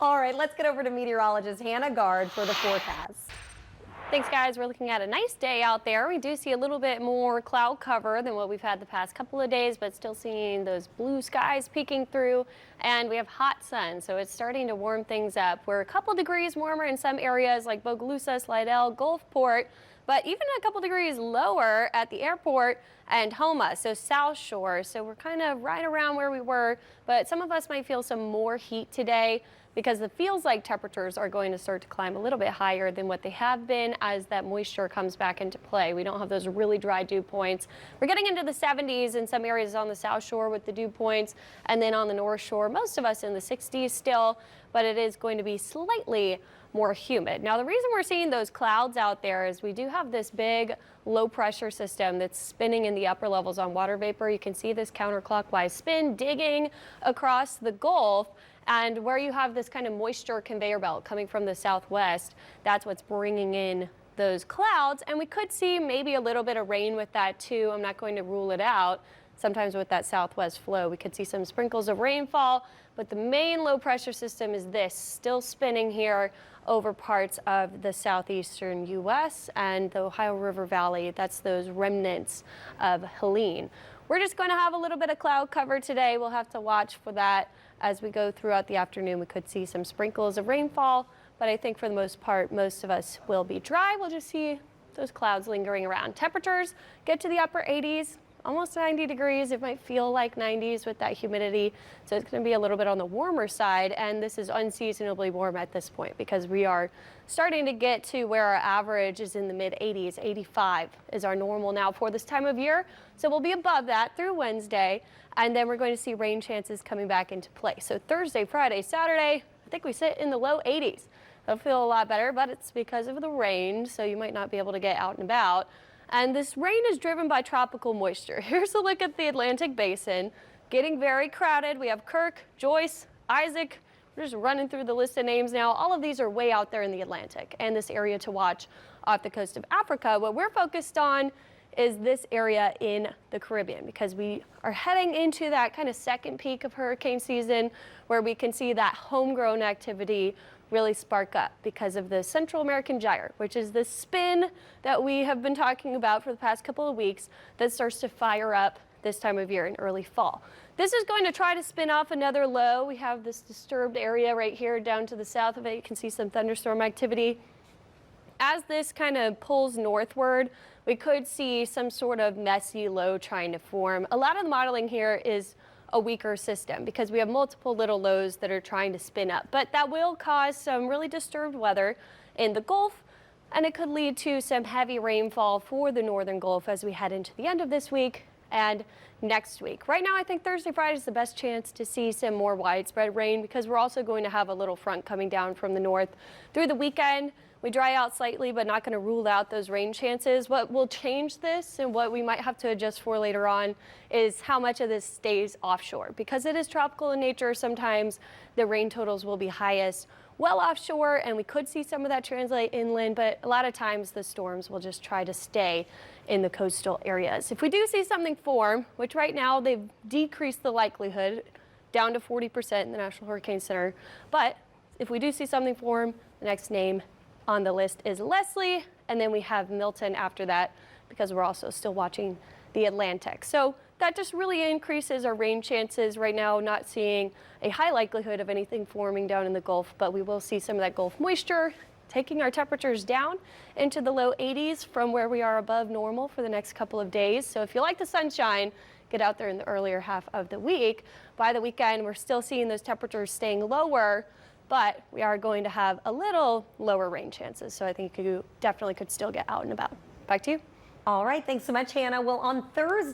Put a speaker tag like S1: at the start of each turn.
S1: All right, let's get over to meteorologist Hannah Gard for the forecast.
S2: Thanks, guys. We're looking at a nice day out there. We do see a little bit more cloud cover than what we've had the past couple of days, but still seeing those blue skies peeking through, and we have hot sun, so it's starting to warm things up. We're a couple degrees warmer in some areas like Bogalusa, Slidell, Gulfport, but even a couple degrees lower at the airport and Homa, so South Shore. So we're kind of right around where we were, but some of us might feel some more heat today because it feels like temperatures are going to start to climb a little bit higher than what they have been as that moisture comes back into play. We don't have those really dry dew points. We're getting into the 70s in some areas on the South Shore with the dew points, and then on the North Shore, most of us in the 60s still, but it is going to be slightly more humid. Now, the reason we're seeing those clouds out there is we do have this big low pressure system that's spinning in the upper levels on water vapor. You can see this counterclockwise spin digging across the Gulf, and where you have this kind of moisture conveyor belt coming from the southwest, that's what's bringing in those clouds, and we could see maybe a little bit of rain with that too. I'm not going to rule it out. Sometimes with that southwest flow, we could see some sprinkles of rainfall, but the main low pressure system is this, still spinning here over parts of the southeastern U.S. and the Ohio River Valley. That's those remnants of Helene. We're just going to have a little bit of cloud cover today. We'll have to watch for that as we go throughout the afternoon. We could see some sprinkles of rainfall, but I think for the most part, most of us will be dry. We'll just see those clouds lingering around. Temperatures get to the upper 80s. Almost 90 degrees. It might feel like 90s with that humidity. So it's going to be a little bit on the warmer side. And this is unseasonably warm at this point because we are starting to get to where our average is in the mid 80s. 85 is our normal now for this time of year. So we'll be above that through Wednesday. And then we're going to see rain chances coming back into play. So Thursday, Friday, Saturday, I think we sit in the low 80s. It'll feel a lot better, but it's because of the rain. So you might not be able to get out and about. And this rain is driven by tropical moisture. Here's a look at the Atlantic Basin, getting very crowded. We have Kirk, Joyce, Isaac. We're just running through the list of names now. All of these are way out there in the Atlantic and this area to watch off the coast of Africa. What we're focused on is this area in the Caribbean because we are heading into that kind of second peak of hurricane season where we can see that homegrown activity really spark up because of the Central American gyre, which is the spin that we have been talking about for the past couple of weeks that starts to fire up this time of year in early fall. This is going to try to spin off another low. We have this disturbed area right here down to the south of it. You can see some thunderstorm activity. As this kind of pulls northward, we could see some sort of messy low trying to form. A lot of the modeling here is a weaker system because we have multiple little lows that are trying to spin up, but that will cause some really disturbed weather in the Gulf, and it could lead to some heavy rainfall for the northern Gulf as we head into the end of this week and next week. Right now, I think Thursday, Friday is the best chance to see some more widespread rain because we're also going to have a little front coming down from the north through the weekend. We dry out slightly, but not going to rule out those rain chances. What will change this and what we might have to adjust for later on is how much of this stays offshore. Because it is tropical in nature, sometimes the rain totals will be highest well offshore, and we could see some of that translate inland, but a lot of times the storms will just try to stay in the coastal areas. If we do see something form, which right now they've decreased the likelihood down to 40% in the National Hurricane Center, but if we do see something form, the next name on the list is Leslie, and then we have Milton after that because we're also still watching the Atlantic. So that just really increases our rain chances. Right now, not seeing a high likelihood of anything forming down in the Gulf, but we will see some of that Gulf moisture taking our temperatures down into the low 80s from where we are above normal for the next couple of days. So if you like the sunshine, get out there in the earlier half of the week. By the weekend, we're still seeing those temperatures staying lower, but we are going to have a little lower rain chances. So I think you definitely could still get out and about. Back to you.
S1: All right, thanks so much, Hannah. Well, on Thursday,